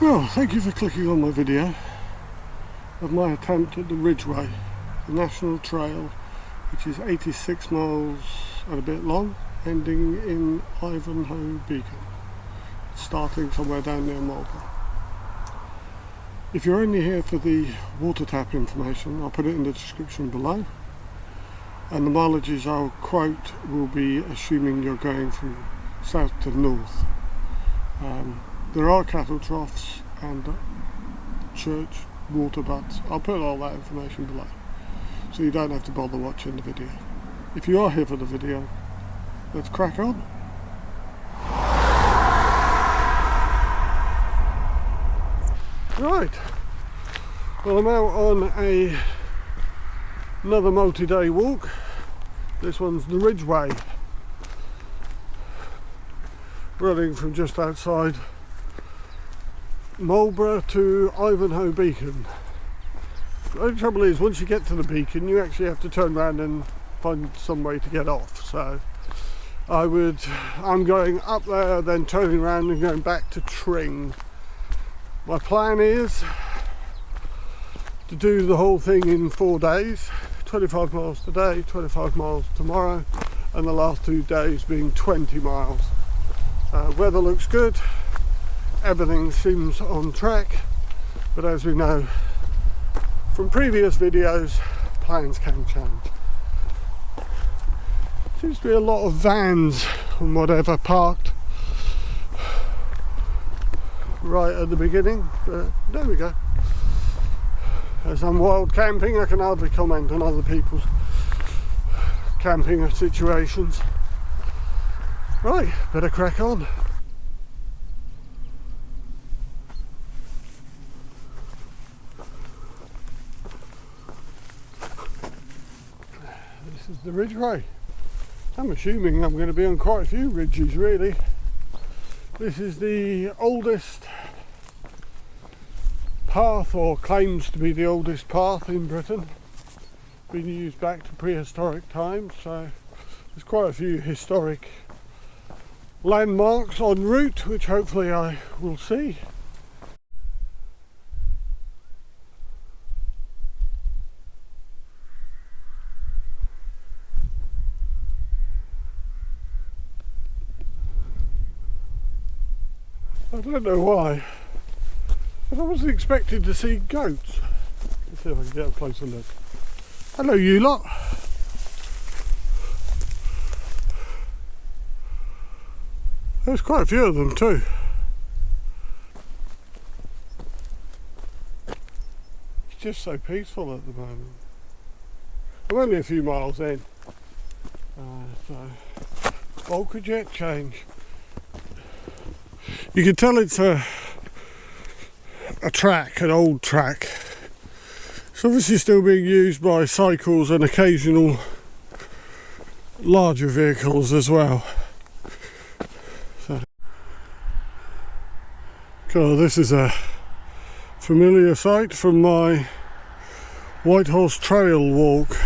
Well, thank you for clicking on my video of my attempt at the Ridgeway, the national trail, which is 86 miles and a bit long, ending in Ivinghoe Beacon, starting somewhere down near Marlborough. If you're only here for the water tap information, I'll put it in the description below, and the mileages I'll quote will be assuming you're going from south to north. There are cattle troughs and church water butts. I'll put all that information below, so you don't have to bother watching the video. If you are here for the video, let's crack on. Right, well, I'm out on another multi-day walk. This one's the Ridgeway, running from just outside Marlborough to Ivinghoe Beacon. The only trouble is, once you get to the beacon, you actually have to turn around and find some way to get off. So I'm going up there, then turning around and going back to Tring. My plan is to do the whole thing in 4 days, 25 miles today, 25 miles tomorrow, and the last 2 days being 20 miles. Weather looks good, everything seems on track, but as we know from previous videos, plans can change. Seems to be a lot of vans and whatever parked right at the beginning, but there we go. As I'm wild camping, I can hardly comment on other people's camping situations. Right, better crack on. This is the Ridgeway. I'm assuming I'm going to be on quite a few ridges, really. This is the oldest path, or claims to be the oldest path in Britain. Been used back to prehistoric times, so there's quite a few historic landmarks en route, which hopefully I will see. I don't know why, but I wasn't expected to see goats. Let's see if I can get a closer look. Hello, you lot. There's quite a few of them too. It's just so peaceful at the moment. I'm only a few miles in, so bulk of jet change. You can tell it's a track, an old track. It's obviously still being used by cycles and occasional larger vehicles as well. So, God, this is a familiar sight from my Whitehorse Trail walk.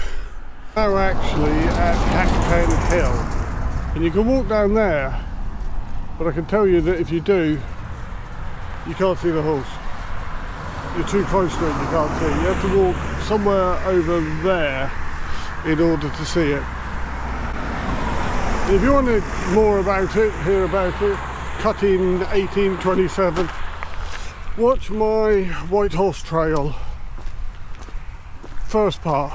Now actually at Overton Hill, and you can walk down there, but I can tell you that if you do, you can't see the horse. You're too close to it, you can't see. You have to walk somewhere over there in order to see it. If you want more about it, hear about it, cut in 1827, watch my Whitehorse Trail first part,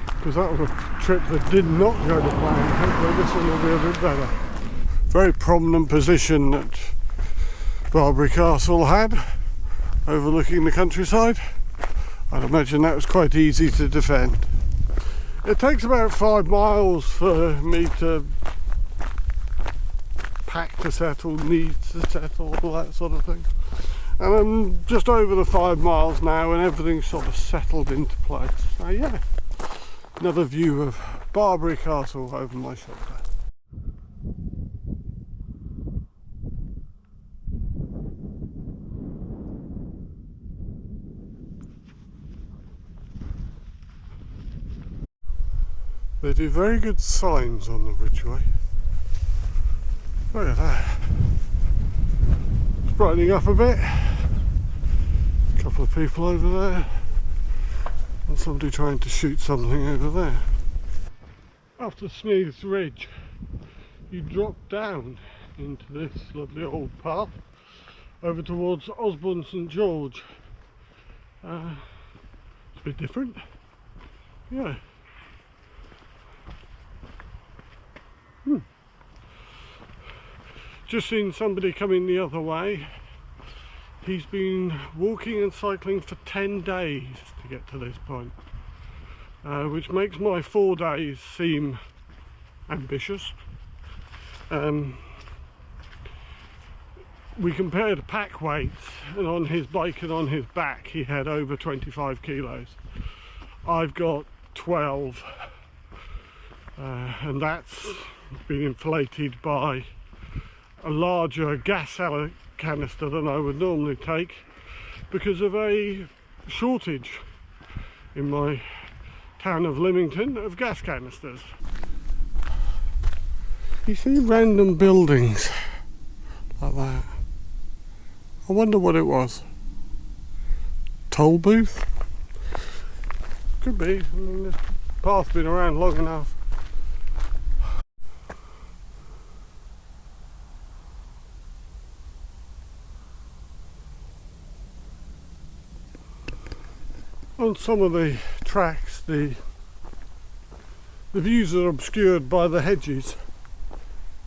because that was a trip that did not go to plan. Hopefully this one will be a bit better. Very prominent position that Barbary Castle had, overlooking the countryside. I'd imagine that was quite easy to defend. It takes about 5 miles for me to pack to settle, needs to settle, all that sort of thing. And I'm just over the 5 miles now, and everything's sort of settled into place. So yeah, another view of Barbary Castle over my shoulder. They do very good signs on the Ridgeway. Look at that. It's brightening up a bit. couple of people over there and somebody trying to shoot something over there. After Smeath's Ridge you drop down into this lovely old path over towards Osborne St George. It's a bit different, yeah. Just seen somebody coming the other way. He's been walking and cycling for 10 days to get to this point, which makes my 4 days seem ambitious. We compared pack weights, and on his bike and on his back he had over 25 kilos. I've got 12, and that's been inflated by a larger gas canister than I would normally take because of a shortage in my town of Lymington of gas canisters. You see random buildings like that. I wonder what it was. Toll booth? Could be. I mean, this path's been around long enough. On some of the tracks the views are obscured by the hedges,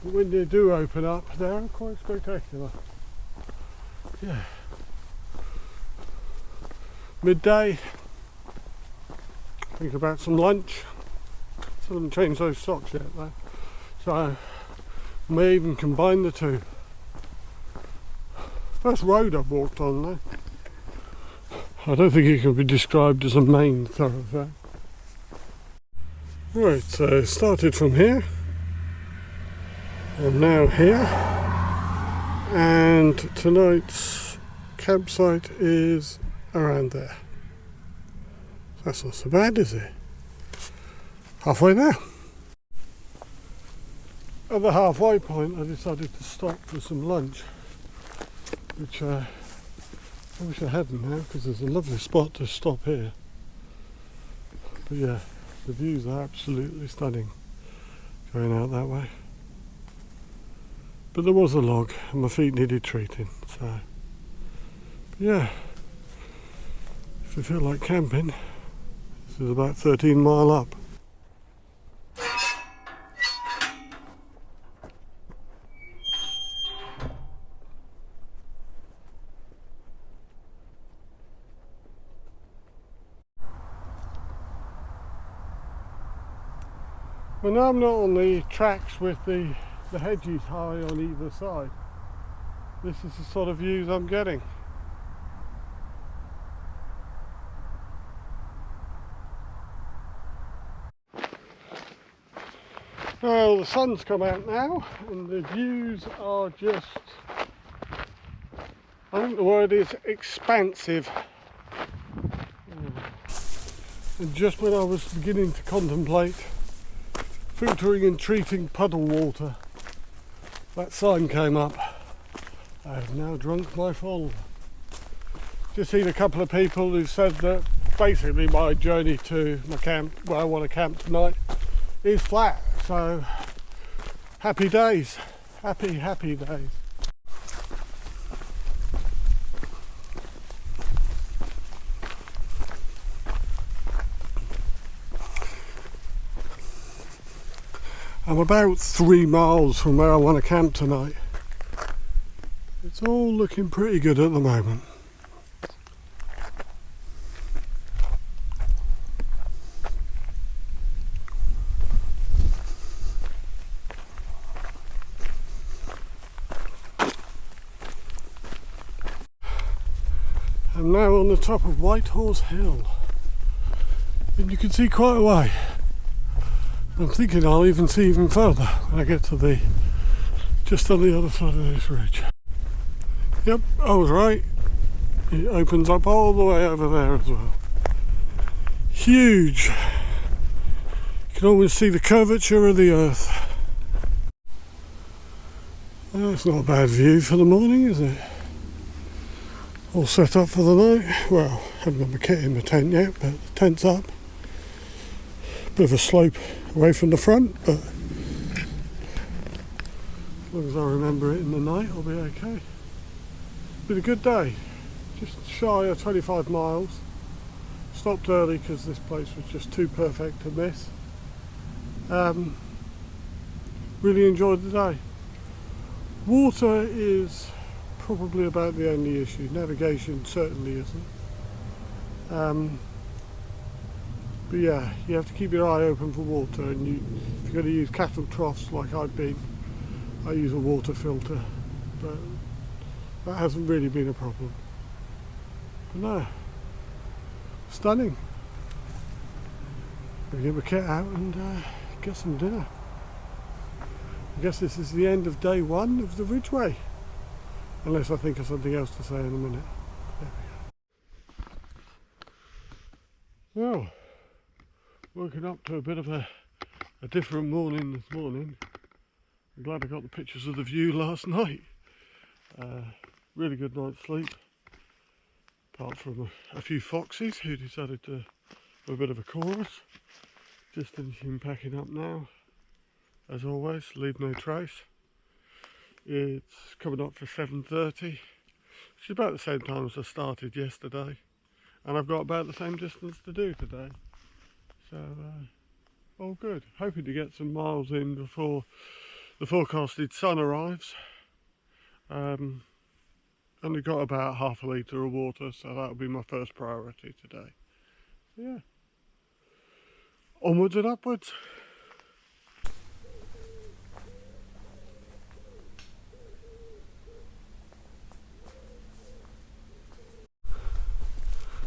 but when they do open up they are quite spectacular. Yeah. Midday, think about some lunch. Still haven't changed those socks yet though, so I may even combine the two. First road I've walked on though. I don't think it can be described as a main thoroughfare. Right, so started from here. I'm now here. And tonight's campsite is around there. That's not so bad, is it? Halfway there. At the halfway point I decided to stop for some lunch, which I wish I hadn't now because there's a lovely spot to stop here. But yeah, the views are absolutely stunning going out that way. But there was a log and my feet needed treating, so but yeah, if you feel like camping, this is about 13 mile up. Well, now I'm not on the tracks with the hedges high on either side. This is the sort of views I'm getting. Well, the sun's come out now and the views are just, I think the word is expansive. And just when I was beginning to contemplate filtering and treating puddle water, that sign came up. I have now drunk my full. Just seen a couple of people who said that basically my journey to my camp, where I want to camp tonight, is flat. So happy days, happy days. I'm about 3 miles from where I want to camp tonight. It's all looking pretty good at the moment. I'm now on the top of Whitehorse Hill and you can see quite a way. I'm thinking I'll even see even further when I get to just on the other side of this ridge. Yep, I was right. It opens up all the way over there as well. Huge. You can almost see the curvature of the earth. That's not a bad view for the morning, is it? All set up for the night. Well, haven't got my kit in my tent yet, but the tent's up. Bit of a slope away from the front, but as long as I remember it in the night, I'll be okay. Been a good day. Just shy of 25 miles. Stopped early because this place was just too perfect to miss. Really enjoyed the day. Water is probably about the only issue. Navigation certainly isn't. But yeah, you have to keep your eye open for water, and if you're going to use cattle troughs like I've been, I use a water filter, but that hasn't really been a problem. But no, stunning. Gonna get my kit out and get some dinner. I guess this is the end of day one of the Ridgeway, unless I think of something else to say in a minute. There we go. Well, woken up to a bit of a different morning this morning. I'm glad I got the pictures of the view last night. Really good night's sleep, apart from a few foxes who decided to have a bit of a chorus. Just finishing packing up now. As always, leave no trace. It's coming up for 7:30, which is about the same time as I started yesterday, and I've got about the same distance to do today. So all good. Hoping to get some miles in before the forecasted sun arrives. Only got about half a litre of water, so that'll be my first priority today. So yeah, onwards and upwards.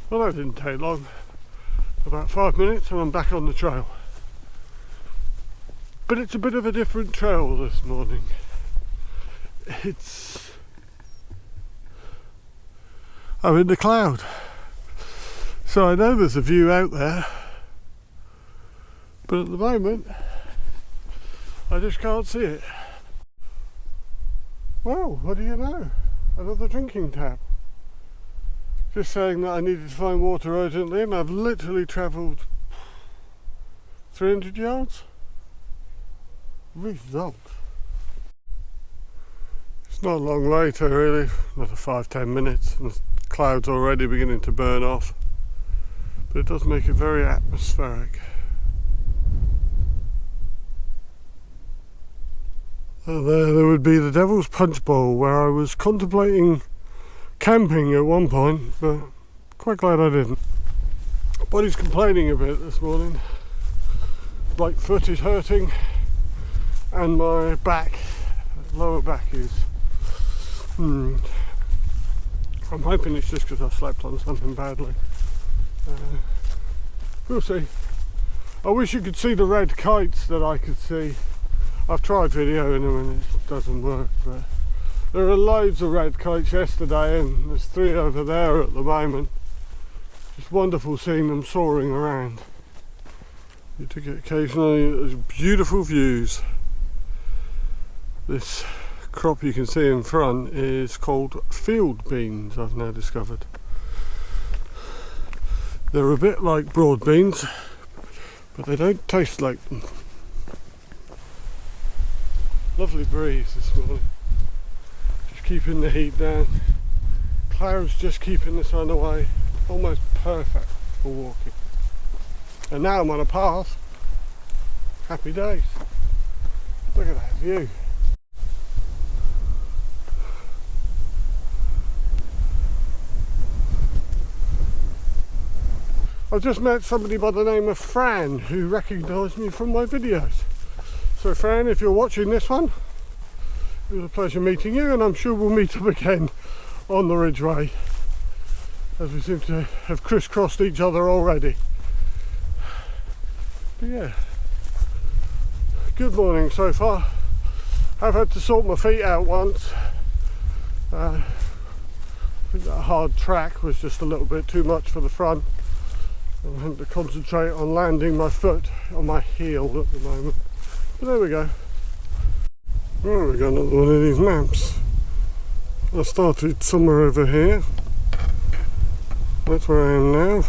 Well, that didn't take long. About 5 minutes and I'm back on the trail. But it's a bit of a different trail this morning. I'm in the cloud. So I know there's a view out there, but at the moment I just can't see it. Well, what do you know? Another drinking tap. Just saying that I needed to find water urgently, and I've literally travelled 300 yards. Result. It's not long later really, another 5-10 minutes, and the clouds already beginning to burn off. But it does make it very atmospheric. And there would be the Devil's Punch Bowl, where I was contemplating camping at one point, but quite glad I didn't. Body's complaining a bit this morning. Right foot is hurting, and my back, lower back is. I'm hoping it's just because I slept on something badly. We'll see. I wish you could see the red kites that I could see. I've tried videoing them and it doesn't work, but there are loads of red kites yesterday, and there's 3 over there at the moment. It's wonderful seeing them soaring around. You do get occasionally beautiful views. This crop you can see in front is called field beans, I've now discovered. They're a bit like broad beans, but they don't taste like them. Lovely breeze this morning. Keeping the heat down, clouds just keeping the sun away, almost perfect for walking. And now I'm on a path. Happy days. Look at that view. I've just met somebody by the name of Fran who recognised me from my videos. So Fran, if you're watching this one, it was a pleasure meeting you, and I'm sure we'll meet up again on the Ridgeway, as we seem to have crisscrossed each other already. But yeah, good morning so far. I've had to sort my feet out once. I think that hard track was just a little bit too much for the front. I'm having to concentrate on landing my foot on my heel at the moment. But there we go. Oh, we got another one of these maps. I started somewhere over here, That's where I am now,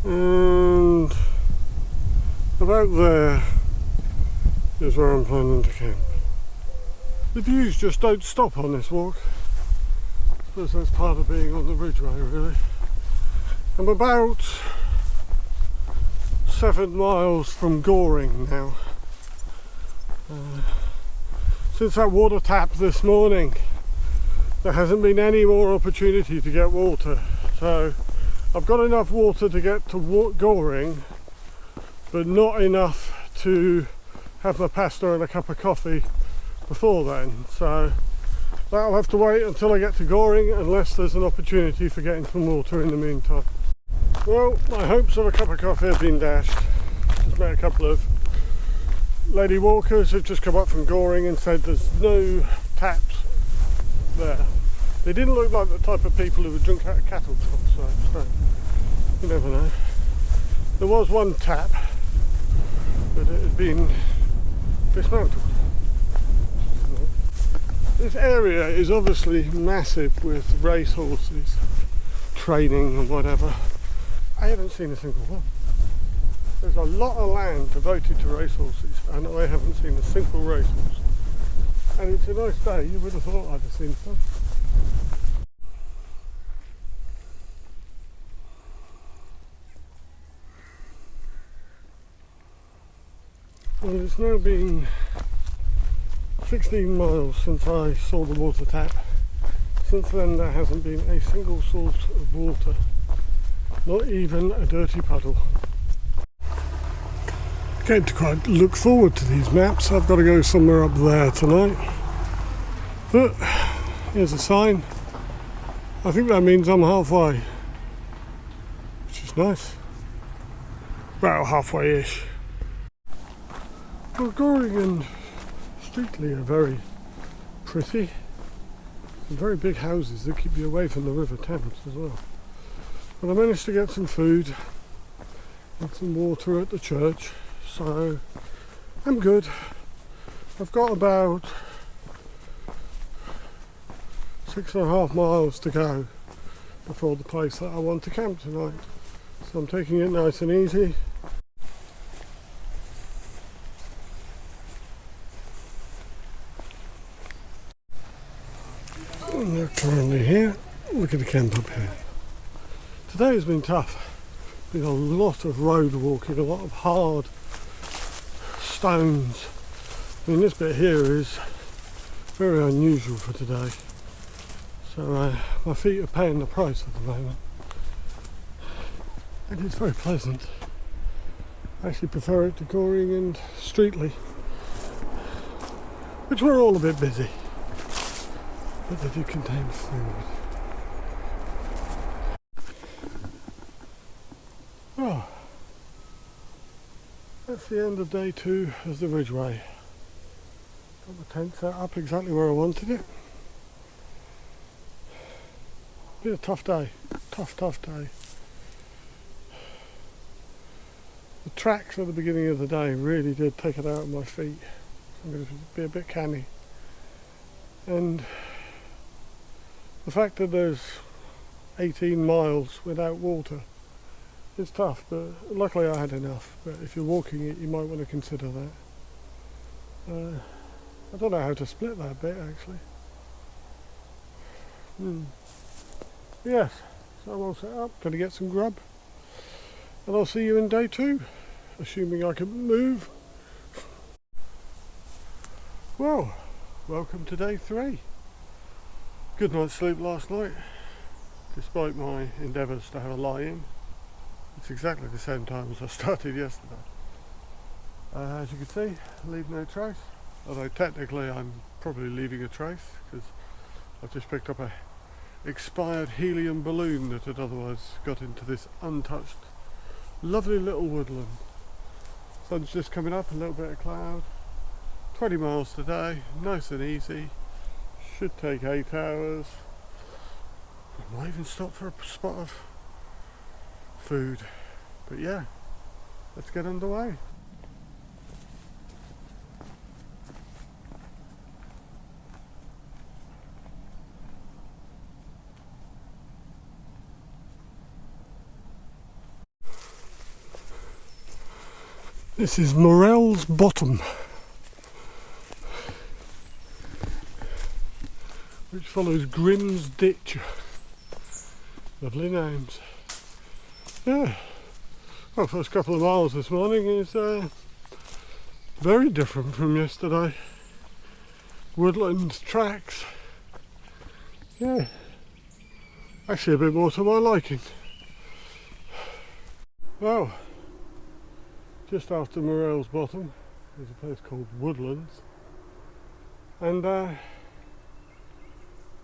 and about there is where I'm planning to camp. The views just don't stop on this walk. I suppose that's part of being on the Ridgeway, really. I'm about 7 miles from Goring now. Since that water tap this morning, there hasn't been any more opportunity to get water. So I've got enough water to get to Goring, but not enough to have my pasta and a cup of coffee before then. So that'll have to wait until I get to Goring, unless there's an opportunity for getting some water in the meantime. Well, my hopes of a cup of coffee have been dashed. Just met a couple of lady walkers who've just come up from Goring and said there's no taps there. They didn't look like the type of people who would drink out of cattle troughs, so you never know. There was one tap, but it had been dismantled. This area is obviously massive with racehorses, training and whatever. I haven't seen a single one. There's a lot of land devoted to racehorses, and I haven't seen a single racehorse. And it's a nice day, you would have thought I'd have seen some. Well, it's now been 16 miles since I saw the water tap. Since then there hasn't been a single source of water, not even a dirty puddle. I came to quite look forward to these maps. I've got to go somewhere up there tonight. But here's a sign. I think that means I'm halfway, which is nice. About halfway-ish. Well, Goring and Streatley are very pretty. And very big houses that keep you away from the River Thames as well. But I managed to get some food and some water at the church, so I'm good. I've got about 6.5 miles to go before the place that I want to camp tonight. So I'm taking it nice and easy. And they're currently here. Look at the camp up here. Today has been tough. Been a lot of road walking, a lot of hard stones. I mean, this bit here is very unusual for today. So my feet are paying the price at the moment. And it's very pleasant. I actually prefer it to Goring and Streatley, which were all a bit busy. But they do contain food. Oh, that's the end of day 2 of the Ridgeway. Got the tent set up exactly where I wanted it. Been a tough day, tough day. The tracks at the beginning of the day really did take it out of my feet. I'm going to be a bit canny. And the fact that there's 18 miles without water is tough, but luckily I had enough. But if you're walking it, you might want to consider that. I don't know how to split that bit actually. Yes, so I'm all set up, going to get some grub, and I'll see you in day 2, assuming I can move. Well, welcome to day 3. Good night's sleep last night, despite my endeavours to have a lie-in. It's exactly the same time as I started yesterday. As you can see, leave no trace, although technically I'm probably leaving a trace because I've just picked up a expired helium balloon that had otherwise got into this untouched lovely little woodland. Sun's just coming up, a little bit of cloud. 20 miles today, nice and easy. Should take 8 hours. I might even stop for a spot of food. But yeah, let's get underway. This is Morell's Bottom, which follows Grimm's Ditch. Lovely names. Yeah, well, first couple of miles this morning is very different from yesterday. Woodland tracks. Yeah, actually a bit more to my liking. Well, just after Morell's Bottom there's a place called Woodlands, and they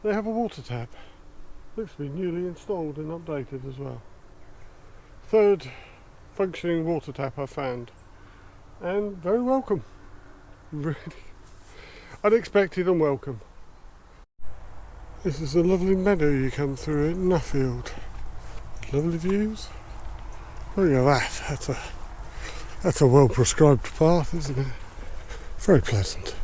have a water tap. Looks to be newly installed and updated as well. Third functioning water tap I've found, and very welcome. Really unexpected and welcome. This is a lovely meadow you come through in Nuffield. Lovely views. Look at that. That's a well prescribed path, isn't it? Very pleasant.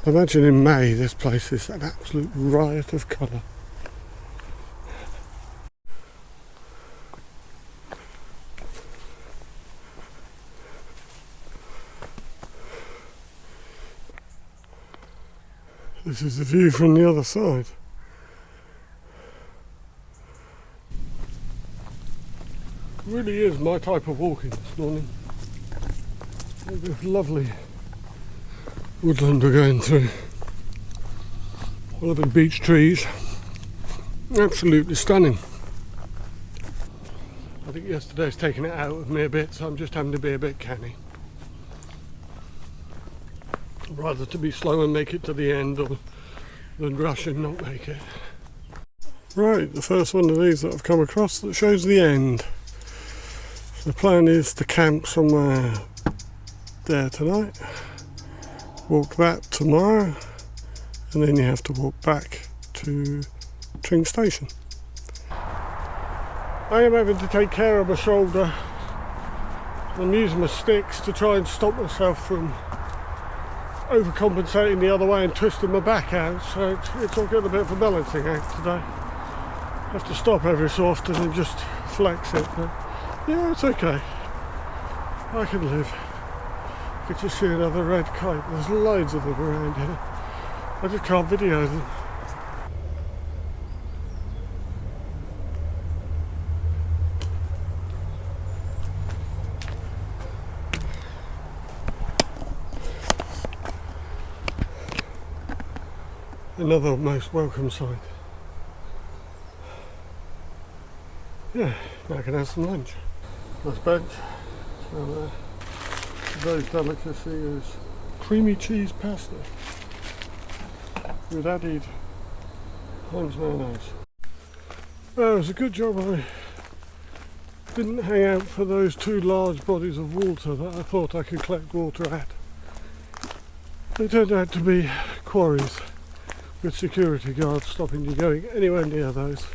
I imagine in May this place is an absolute riot of colour. This is the view from the other side. It really is my type of walking this morning. This lovely woodland we're going through. Lovely beech trees. Absolutely stunning. I think yesterday's taken it out of me a bit, so I'm just having to be a bit canny. Rather to be slow and make it to the end than rush and not make it. Right, the first one of these that I've come across that shows the end. The plan is to camp somewhere there tonight, walk that tomorrow, and then you have to walk back to Tring Station. I am having to take care of my shoulder. I'm using my sticks to try and stop myself from overcompensating the other way and twisting my back out, so it's all getting a bit of a balancing act today. I have to stop every so often and just flex it, but yeah, it's okay. I can live. You can just see another red kite. There's loads of them around here. I just can't video them. Another most welcome sight. Yeah, now I can have some lunch. Nice bench. So today's delicacy is creamy cheese pasta with added Heinz mayonnaise. Well, it was a good job I didn't hang out for those two large bodies of water that I thought I could collect water at. They turned out to be quarries with security guards stopping you going anywhere near those.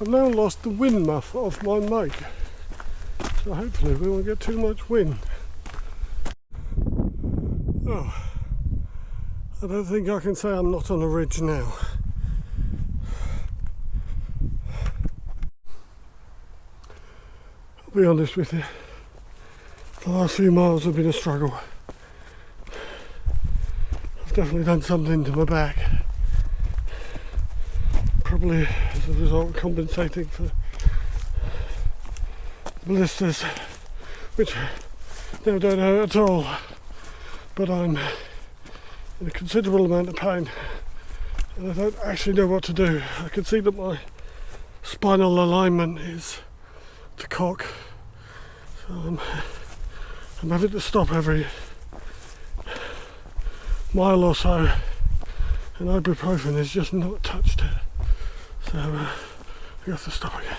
I've now lost the wind muff off my mic, so hopefully we won't get too much wind. Oh, I don't think I can say I'm not on a ridge now. I'll be honest with you, the last few miles have been a struggle. I've definitely done something to my back. Probably as a result compensating for blisters, which now don't hurt at all, but I'm in a considerable amount of pain and I don't actually know what to do. I can see that my spinal alignment is to cock, so I'm having to stop every mile or so, and ibuprofen has just not touched it. So we have to stop again.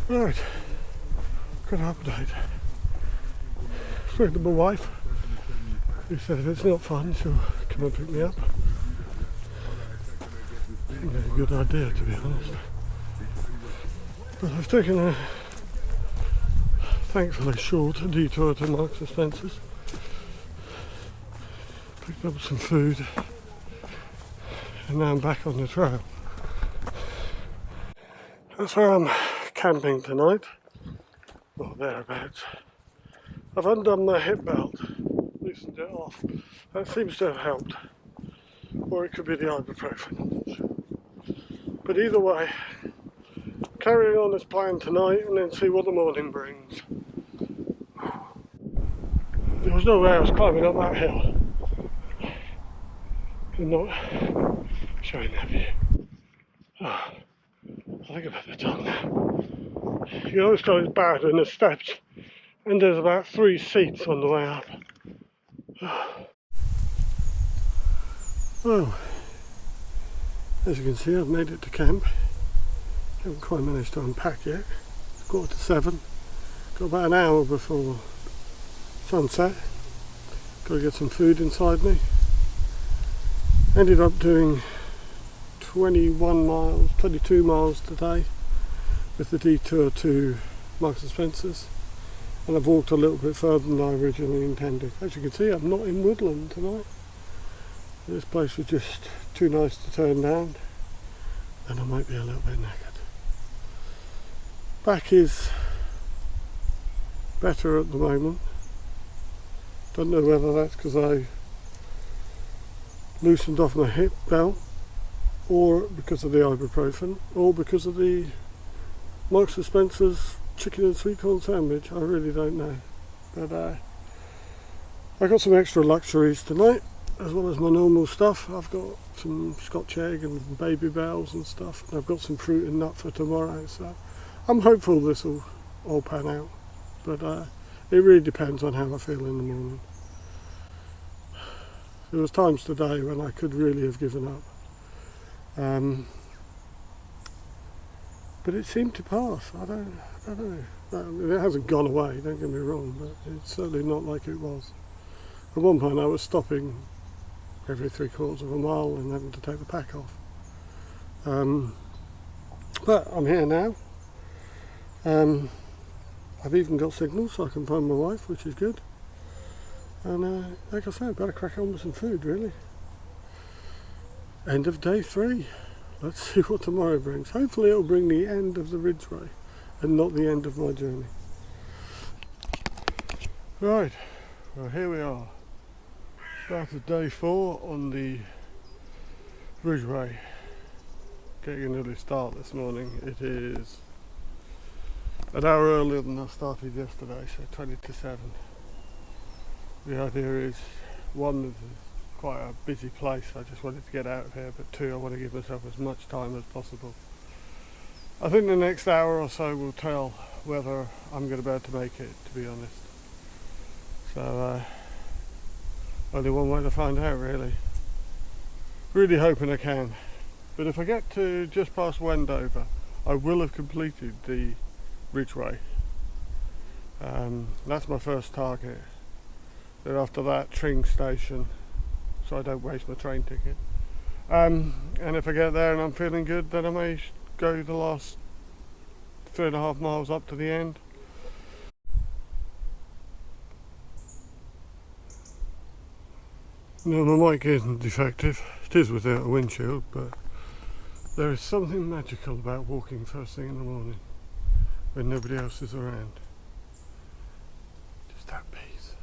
Right, good update. Spoke to my wife, who said if it's not fun she'll come and pick me up. I think that's a good idea, to be honest. But I've taken a thankfully short detour to Marks and Spencer's. Picked up some food. And now I'm back on the trail. That's where I'm camping tonight. or thereabouts. I've undone my hip belt, loosened it off. That seems to have helped. Or it could be the ibuprofen, I'm not sure. But either way, carrying on as planned tonight and then see what the morning brings. There was no way I was climbing up that hill and not showing that view. Oh, I think I've had the tongue now. You always go as bad when there's steps and there's about 3 seats on the way up. Well, as you can see, I've made it to camp. Haven't quite managed to unpack yet. It's 7:15. Got about an hour before sunset. Got to get some food inside me. Ended up doing 22 miles today with the detour to Marks and Spencer's, and I've walked a little bit further than I originally intended. As you can see, I'm not in woodland tonight. This place was just too nice to turn down, and I might be a little bit knackered. Back is better at the moment. Don't know whether that's because I loosened off my hip belt, or because of the ibuprofen, or because of the Marks and Spencer's chicken and sweet corn sandwich. I really don't know. But I got some extra luxuries tonight, as well as my normal stuff. I've got some Scotch egg and baby bells and stuff, and I've got some fruit and nut for tomorrow, so I'm hopeful this will all pan out, but it really depends on how I feel in the morning. There was times today when I could really have given up, but it seemed to pass. I don't know. I mean, it hasn't gone away, don't get me wrong, but it's certainly not like it was. At one point I was stopping every 3/4 of a mile and having to take the pack off. But I'm here now. I've even got signal so I can find my wife, which is good. And like I said, I've got to crack on with some food, really. End of day 3. Let's see what tomorrow brings. Hopefully it'll bring the end of the Ridgeway and not the end of my journey. Right, well here we are. Start of day 4 on the Ridgeway. Getting an early start this morning. It is an hour earlier than I started yesterday, so 20 to 7. The idea is, 1, it's quite a busy place, I just wanted to get out of here, but 2, I want to give myself as much time as possible. I think the next hour or so will tell whether I'm going to be able to make it, to be honest. So, only one way to find out, really. Really hoping I can. But if I get to just past Wendover, I will have completed the Ridgeway. That's my first target. Then after that, Tring station, so I don't waste my train ticket. And if I get there and I'm feeling good, then I may go the last 3.5 miles up to the end. No, my mic isn't defective. It is without a windshield, but there is something magical about walking first thing in the morning when nobody else is around. Just that peace.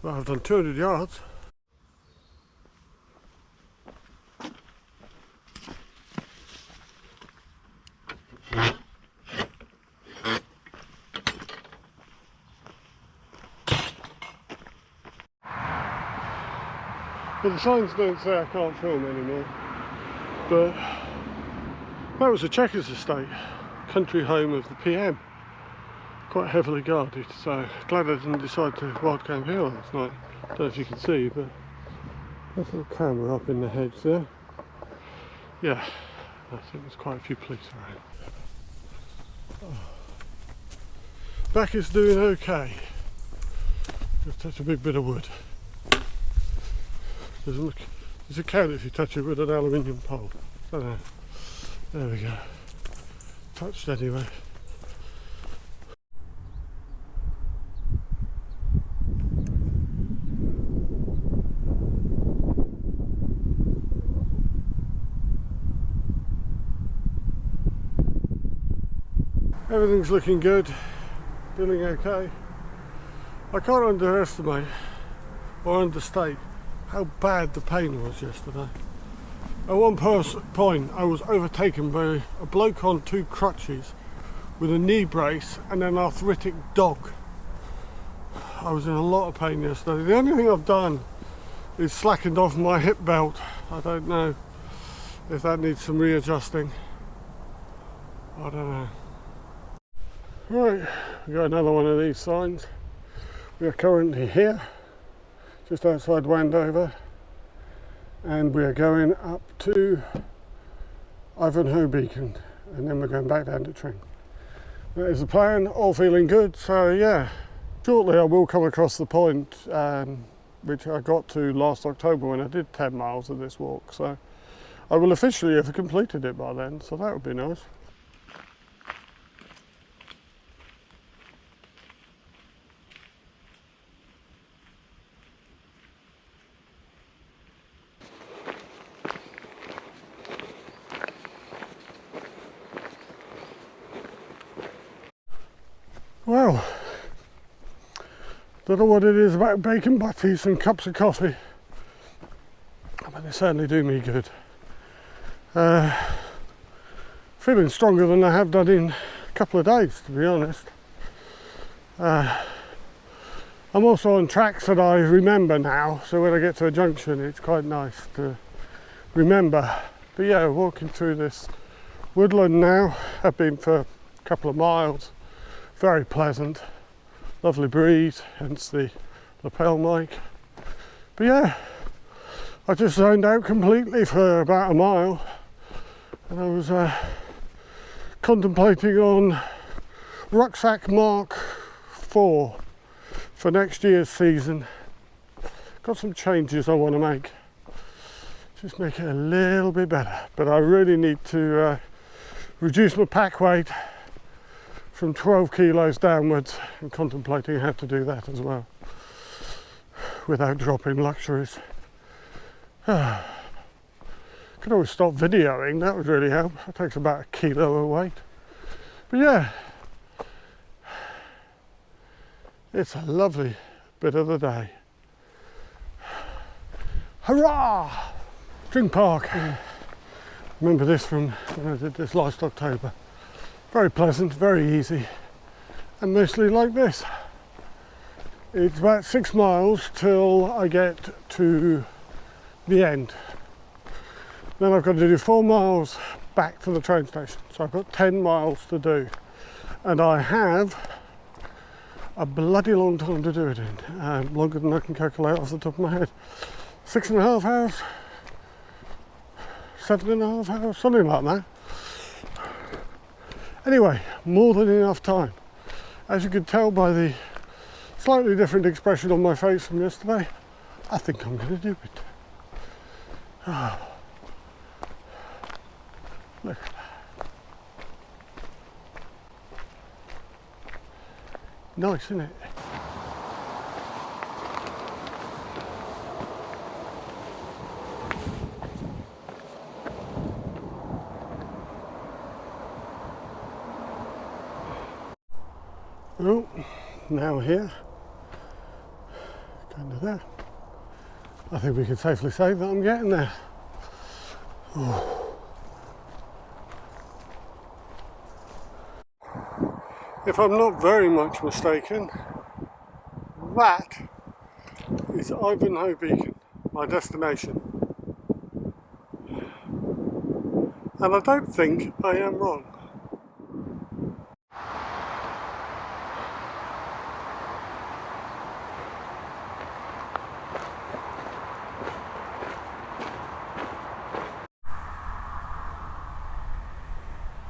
Well, I've done 200 yards. But the signs don't say I can't film anymore. But that was the Chequers estate, country home of the PM. Quite heavily guarded, so glad I didn't decide to wild camp here last night. Don't know if you can see, but there's a little camera up in the hedge there. Yeah, I think there's quite a few police around. Back is doing okay. Just touch a big bit of wood. Does it count if you touch it with an aluminium pole? I don't know. There we go. Touched anyway. Everything's looking good, feeling okay. I can't underestimate or understate how bad the pain was yesterday. At one point I was overtaken by a bloke on 2 crutches with a knee brace and an arthritic dog. I was in a lot of pain yesterday. The only thing I've done is slackened off my hip belt. I don't know if that needs some readjusting. I don't know. Right, we got another one of these signs. We are currently here, just outside Wendover, and we are going up to Ivinghoe Beacon, and then we're going back down to Tring. That is the plan, all feeling good, so yeah. Shortly I will come across the point which I got to last October when I did 10 miles of this walk, so I will officially have completed it by then, so that would be nice. Well, don't know what it is about bacon butties and cups of coffee, but they certainly do me good. Feeling stronger than I have done in a couple of days, to be honest. I'm also on tracks that I remember now, so when I get to a junction it's quite nice to remember. But yeah, walking through this woodland now, I've been for a couple of miles. Very pleasant, lovely breeze, hence the lapel mic. But yeah, I just zoned out completely for about a mile, and I was contemplating on rucksack Mark 4 for next year's season. Got some changes I want to make, just make it a little bit better, but I really need to reduce my pack weight from 12 kilos downwards, and contemplating how to do that as well without dropping luxuries. Could always stop videoing, that would really help. It takes about a kilo of weight. But yeah, it's a lovely bit of the day. Hurrah! Tring Park. Remember this from when I did this last October. Very pleasant, very easy, and mostly like this. It's about 6 miles till I get to the end. Then I've got to do 4 miles back to the train station. So I've got 10 miles to do. And I have a bloody long time to do it in. Longer than I can calculate off the top of my head. 6.5 hours? 7.5 hours? Something like that. Anyway, more than enough time. As you could tell by the slightly different expression on my face from yesterday, I think I'm going to do it. Oh. Look at that. Nice, isn't it? Well, now here, going to there. I think we can safely say that I'm getting there. Oh. If I'm not very much mistaken, that is Ivinghoe Beacon, my destination. And I don't think I am wrong.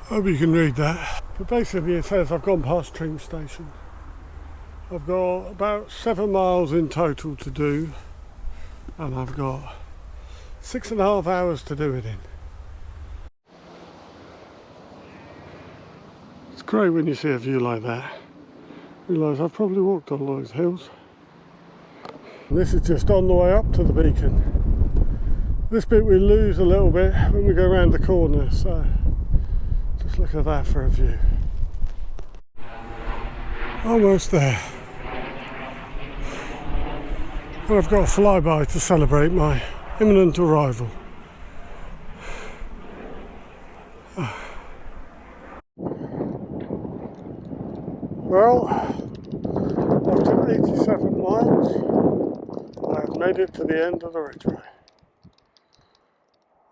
Hope you can read that. But basically it says I've gone past Tring Station. I've got about 7 miles in total to do, and I've got 6.5 hours to do it in. It's great when you see a view like that. Realise I've probably walked all those hills. This is just on the way up to the beacon. This bit we lose a little bit when we go around the corner, so just look at that for a view. Almost there. And I've got a flyby to celebrate my imminent arrival. Well, after 87 miles, I have made it to the end of the Ridgeway.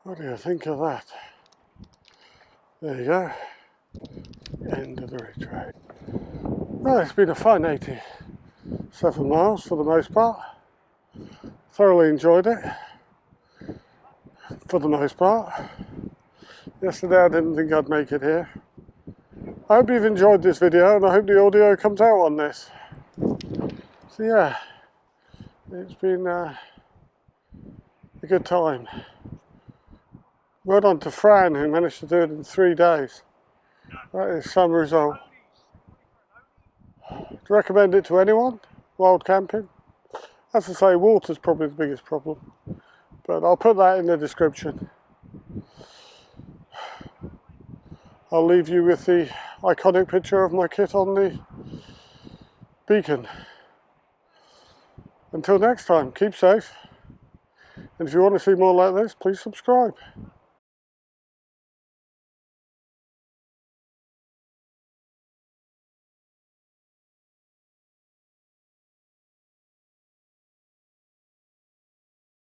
What do you think of that? There you go, end of the Ridgeway. Well, it's been a fine 87 miles for the most part. Thoroughly enjoyed it, for the most part. Yesterday I didn't think I'd make it here. I hope you've enjoyed this video and I hope the audio comes out on this. So yeah, it's been a good time. Well done to Fran, who managed to do it in 3 days. That is some result. Do you recommend it to anyone? Wild camping? As I say, water's probably the biggest problem, but I'll put that in the description. I'll leave you with the iconic picture of my kit on the beacon. Until next time, keep safe, and if you want to see more like this, please subscribe.